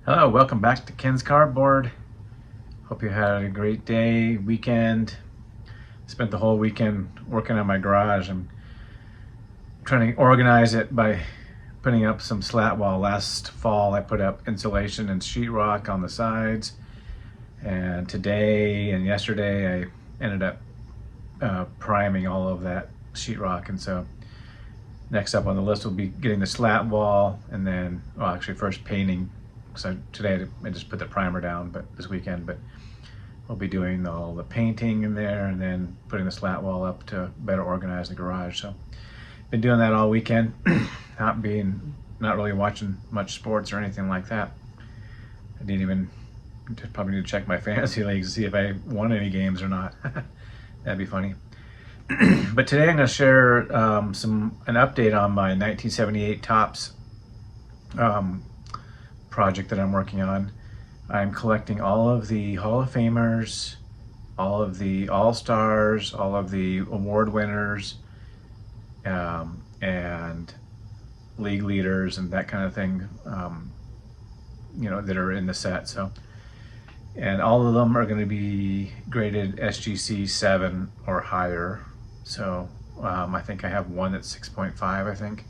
Hello, welcome back to Ken's Cardboard. Hope you had a great day, weekend. Spent the whole weekend working on my garage. I'm trying to organize it by putting up some slat wall. Last fall I put up insulation and sheetrock on the sides, and today and yesterday I ended up priming all of that sheetrock, and so next up on the list will be getting the slat wall, and then, well, actually first painting. So today I just put the primer down, but this weekend, but we'll be doing all the painting in there and then putting the slat wall up to better organize the garage. So been doing that all weekend, not really watching much sports or anything like that. I didn't even, probably need to check my fantasy leagues to see if I won any games or not. That'd be funny. But today I'm going to share an update on my 1978 Topps project that I'm working on. I'm collecting all of the Hall of Famers, all of the All-Stars, all of the award winners, and league leaders and that kind of thing, that are in the set. So, and all of them are going to be graded SGC 7 or higher. So I think I have one that's 6.5, I think,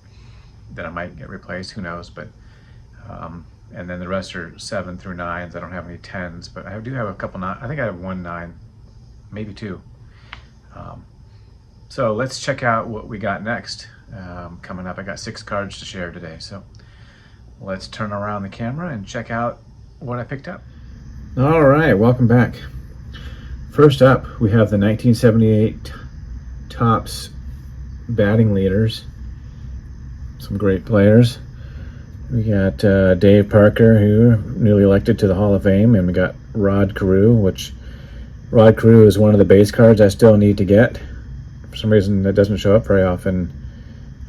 that I might get replaced, who knows, but and then the rest are 7 through 9s. I don't have any 10s, but I do have a couple 9. I think I have one 9, maybe 2. So let's check out what we got next coming up. I got 6 cards to share today, so let's turn around the camera and check out what I picked up. All right, welcome back. First up, we have the 1978 Topps batting leaders. Some great players. We got Dave Parker, who newly elected to the Hall of Fame, and we got Rod Carew, which Rod Carew is one of the base cards I still need to get. For some reason, that doesn't show up very often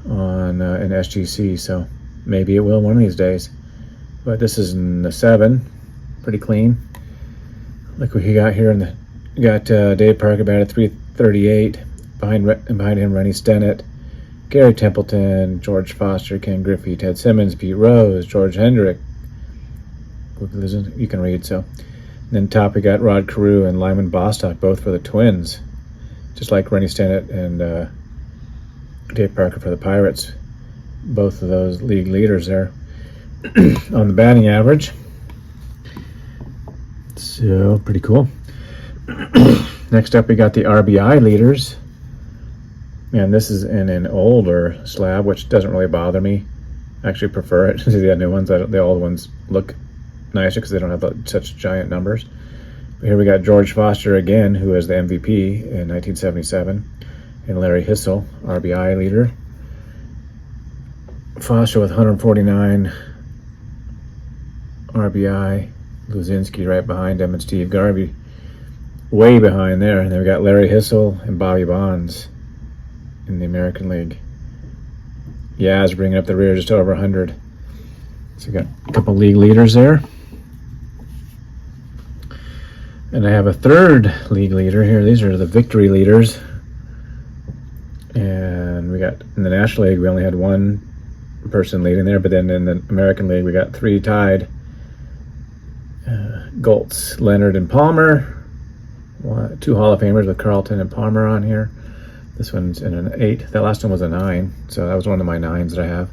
on in SGC, so maybe it will one of these days. But this is in the 7, pretty clean. Look what he got here. You got Dave Parker batted .338. Behind him, Rennie Stennett, Gary Templeton, George Foster, Ken Griffey, Ted Simmons, Pete Rose, George Hendrick. You can read. So, and then top we got Rod Carew and Lyman Bostock, both for the Twins, just like Rennie Stennett and Dave Parker for the Pirates. Both of those league leaders there on the batting average. So pretty cool. Next up, we got the RBI leaders. And this is in an older slab, which doesn't really bother me. I actually prefer it to the new ones. The old ones look nicer because they don't have such giant numbers. But here we got George Foster again, who is the MVP in 1977, and Larry Hissel, RBI leader. Foster with 149 RBI. Luzinski right behind him, and Steve Garvey way behind there. And then we got Larry Hissel and Bobby Bonds in the American League. Yaz bringing up the rear just over 100. So we got a couple league leaders there. And I have a third league leader here. These are the victory leaders. And we got, in the National League, we only had one person leading there, but then in the American League, we got 3 tied. Goltz, Leonard, and Palmer. 2 Hall of Famers with Carlton and Palmer on here. This one's in an 8. That last one was a 9, so that was one of my 9s that I have.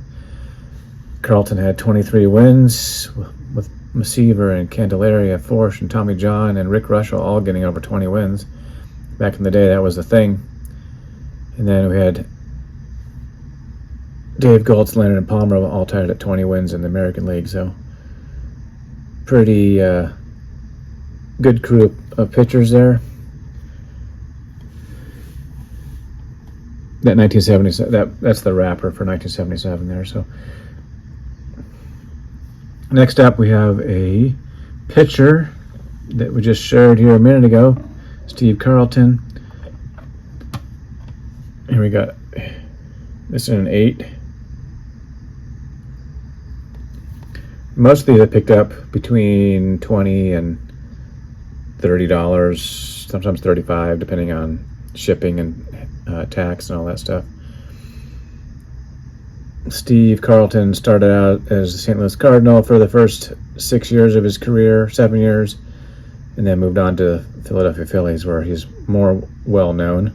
Carlton had 23 wins with Maceiver and Candelaria, Forsh, and Tommy John, and Rick Russell all getting over 20 wins. Back in the day, that was the thing. And then we had Dave Goltz, Leonard, and Palmer all tied at 20 wins in the American League, so pretty good crew of pitchers there. That 1977, that's the wrapper for 1977 there. So next up, we have a pitcher that we just shared here a minute ago, Steve Carlton. Here we got this in an 8. Most of these I picked up between $20 and $30, sometimes $35, depending on shipping and tax and all that stuff. Steve Carlton started out as a St. Louis Cardinal for the first 6 years of his career, 7 years, and then moved on to Philadelphia Phillies, where he's more well known.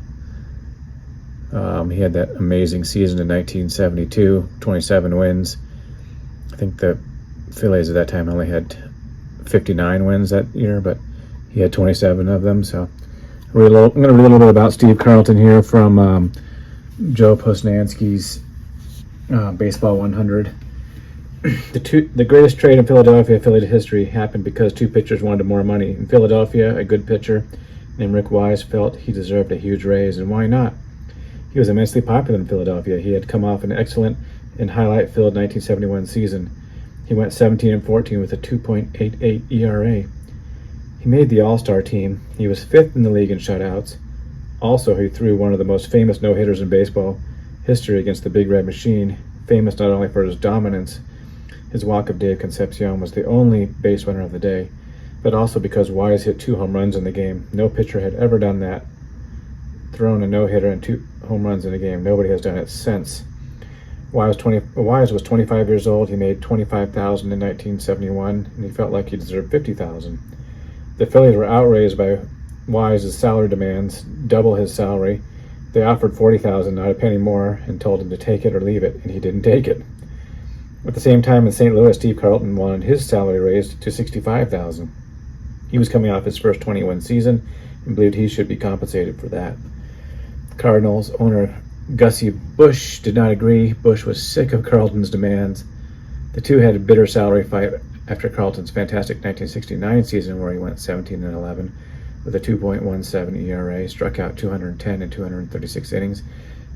He had that amazing season in 1972, 27 wins. I think the Phillies at that time only had 59 wins that year, but he had 27 of them. So I'm going to read a little bit about Steve Carlton here from Joe Posnanski's Baseball 100. The greatest trade in Philadelphia Phillies history happened because two pitchers wanted more money. In Philadelphia, a good pitcher named Rick Wise felt he deserved a huge raise, and why not? He was immensely popular in Philadelphia. He had come off an excellent and highlight-filled 1971 season. He went 17-14 with a 2.88 ERA. He made the All-Star team. He was 5th in the league in shutouts. Also, he threw one of the most famous no-hitters in baseball history against the Big Red Machine, famous not only for his dominance. His walk of Dave Concepcion was the only base runner of the day, but also because Wise hit 2 home runs in the game. No pitcher had ever done that, thrown a no-hitter and 2 home runs in a game. Nobody has done it since. Wise was 25 years old. He made $25,000 in 1971, and he felt like he deserved $50,000. The Phillies were outraged by Wise's salary demands, double his salary. They offered $40,000, not a penny more, and told him to take it or leave it, and he didn't take it. At the same time in St. Louis, Steve Carlton wanted his salary raised to $65,000. He was coming off his first 20-win season and believed he should be compensated for that. Cardinals owner Gussie Busch did not agree. Busch was sick of Carlton's demands. The two had a bitter salary fight after Carlton's fantastic 1969 season, where he went 17-11 with a 2.17 ERA, struck out 210 in 236 innings,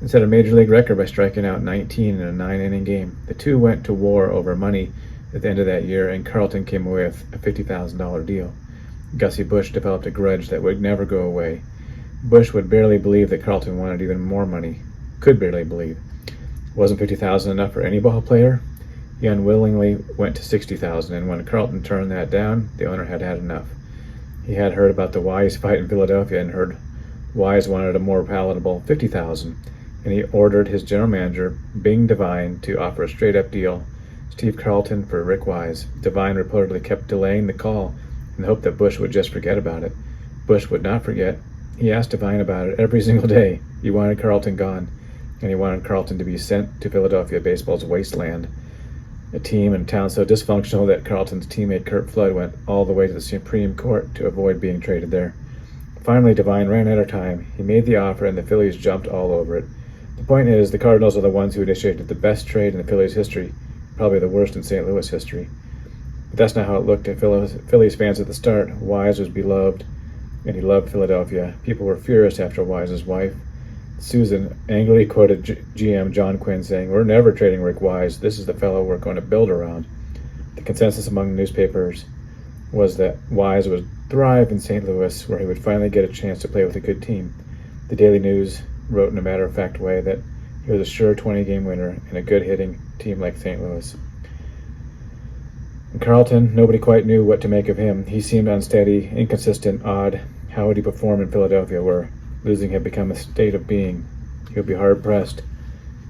and set a major league record by striking out 19 in a 9-inning game. The two went to war over money at the end of that year, and Carlton came away with a $50,000 deal. Gussie Busch developed a grudge that would never go away. Busch would barely believe that Carlton wanted even more money. Could barely believe. Wasn't $50,000 enough for any ball player? He unwillingly went to $60,000, and when Carlton turned that down, the owner had had enough. He had heard about the Wise fight in Philadelphia and heard Wise wanted a more palatable $50,000, and he ordered his general manager, Bing Devine, to offer a straight-up deal. Steve Carlton for Rick Wise. Devine reportedly kept delaying the call in the hope that Busch would just forget about it. Busch would not forget. He asked Devine about it every single day. He wanted Carlton gone, and he wanted Carlton to be sent to Philadelphia baseball's wasteland, a team and town so dysfunctional that Carlton's teammate Curt Flood went all the way to the Supreme Court to avoid being traded there. Finally, Devine ran out of time. He made the offer, and the Phillies jumped all over it. The point is, the Cardinals are the ones who initiated the best trade in the Phillies' history, probably the worst in St. Louis history. But that's not how it looked to Phillies fans at the start. Wise was beloved, and he loved Philadelphia. People were furious after Wise's wife, Susan, angrily quoted GM John Quinn saying, "We're never trading Rick Wise. This is the fellow we're going to build around." The consensus among newspapers was that Wise would thrive in St. Louis, where he would finally get a chance to play with a good team. The Daily News wrote in a matter-of-fact way that he was a sure 20-game winner in a good-hitting team like St. Louis. And Carlton, nobody quite knew what to make of him. He seemed unsteady, inconsistent, odd. How would he perform in Philadelphia, where losing had become a state of being? He would be hard-pressed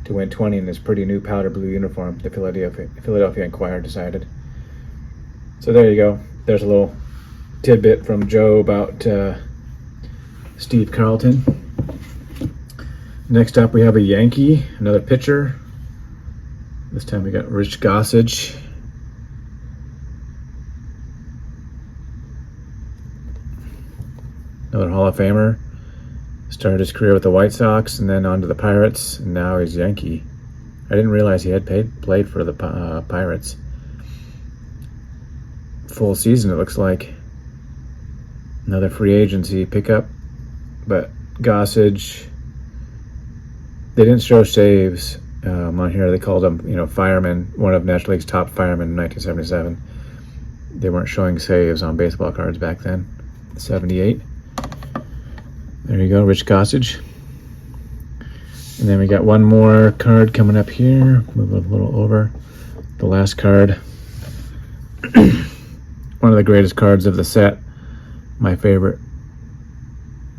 to win 20 in his pretty new powder blue uniform, the Philadelphia Inquirer decided. So there you go. There's a little tidbit from Joe about Steve Carlton. Next up, we have a Yankee, another pitcher. This time we got Rich Gossage. Another Hall of Famer. Started his career with the White Sox and then on to the Pirates, and now he's Yankee. I didn't realize he had played for the Pirates. Full season, it looks like. Another free agency pickup, but Gossage, they didn't show saves on here. They called him, fireman, one of National League's top firemen in 1977. They weren't showing saves on baseball cards back then. 78. There you go, Rich Gossage. And then we got one more card coming up here. Move it a little over. The last card. One of the greatest cards of the set. My favorite.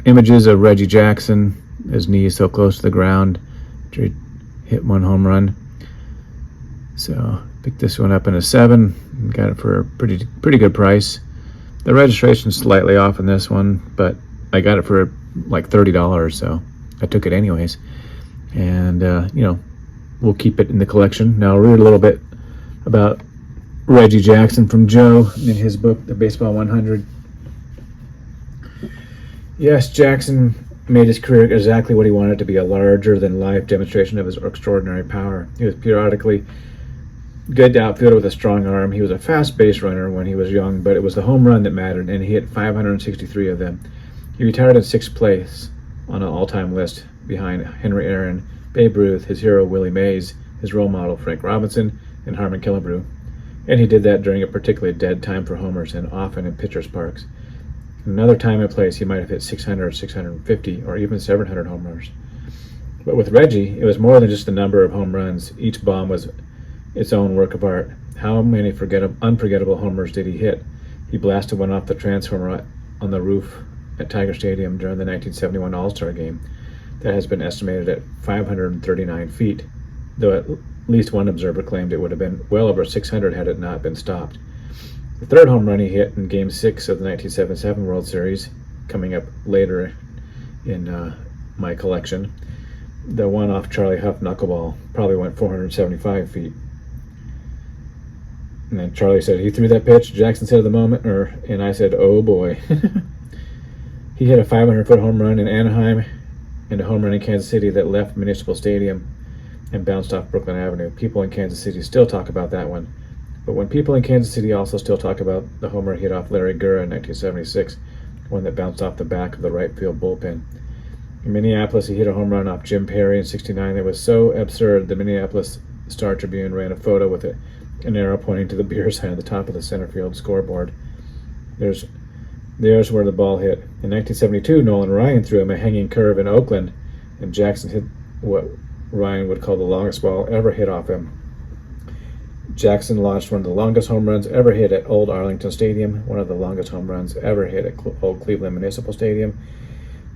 Images of Reggie Jackson. His knees so close to the ground. Hit one home run. So Picked this one up in a 7. Got it for a pretty good price. The registration's slightly off in this one, but I got it for like $30, so I took it anyways. And you know, we'll keep it in the collection. Now I'll read a little bit about Reggie Jackson from Joe in his book, The Baseball 100. Yes, Jackson made his career exactly what he wanted to be, a larger-than-life demonstration of his extraordinary power. He was periodically good outfielder with a strong arm. He was a fast base runner when he was young, but it was the home run that mattered, and he hit 563 of them. He retired in 6th place on an all-time list behind Henry Aaron, Babe Ruth, his hero Willie Mays, his role model Frank Robinson, and Harmon Killebrew. And he did that during a particularly dead time for homers, and often in pitchers' parks. Another time and place, he might have hit 600, 650, or even 700 home runs. But with Reggie, it was more than just the number of home runs. Each bomb was its own work of art. How many unforgettable homers did he hit? He blasted one off the transformer on the roof at Tiger Stadium during the 1971 All-Star Game. That has been estimated at 539 feet, though at least one observer claimed it would have been well over 600 had it not been stopped. The third home run he hit in Game 6 of the 1977 World Series, coming up later in my collection, the one off Charlie Huff knuckleball, probably went 475 feet. And then Charlie said he threw that pitch. Jackson said at the moment, and I said, oh boy. He hit a 500-foot home run in Anaheim and a home run in Kansas City that left Municipal Stadium and bounced off Brooklyn Avenue. People in Kansas City still talk about that one. But when people in Kansas City also still talk about the homer hit off Larry Gura in 1976, one that bounced off the back of the right field bullpen. In Minneapolis, he hit a home run off Jim Perry in '69 that was so absurd the Minneapolis Star-Tribune ran a photo with an arrow pointing to the beer sign at the top of the center field scoreboard. There's where the ball hit. In 1972, Nolan Ryan threw him a hanging curve in Oakland, and Jackson hit what Ryan would call the longest ball ever hit off him. Jackson launched one of the longest home runs ever hit at Old Arlington Stadium, one of the longest home runs ever hit at Old Cleveland Municipal Stadium,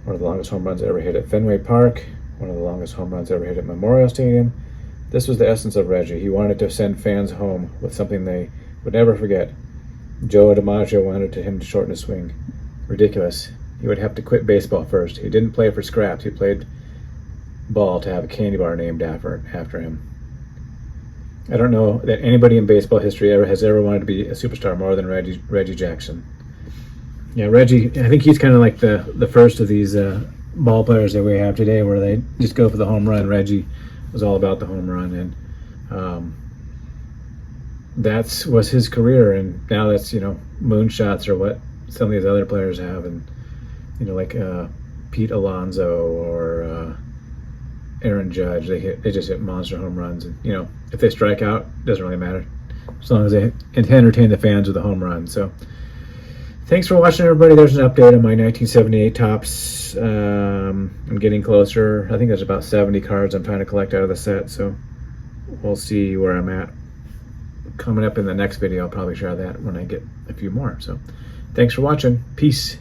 one of the longest home runs ever hit at Fenway Park, one of the longest home runs ever hit at Memorial Stadium. This was the essence of Reggie. He wanted to send fans home with something they would never forget. Joe DiMaggio wanted him to shorten his swing. Ridiculous. He would have to quit baseball first. He didn't play for scraps. He played ball to have a candy bar named after him. I don't know that anybody in baseball history has ever wanted to be a superstar more than Reggie Jackson. Yeah, Reggie, I think he's kind of like the first of these ball players that we have today where they just go for the home run. Reggie was all about the home run, and that was his career. And now that's, moonshots are what some of these other players have, and like Pete Alonso or Aaron Judge, they just hit monster home runs, and if they strike out, it doesn't really matter as long as they entertain the fans with a home run. So thanks for watching, everybody. There's an update on my 1978 Topps. I'm getting closer. I think there's about 70 cards I'm trying to collect out of the set, so we'll see where I'm at. Coming up in the next video, I'll probably share that when I get a few more. So thanks for watching. Peace.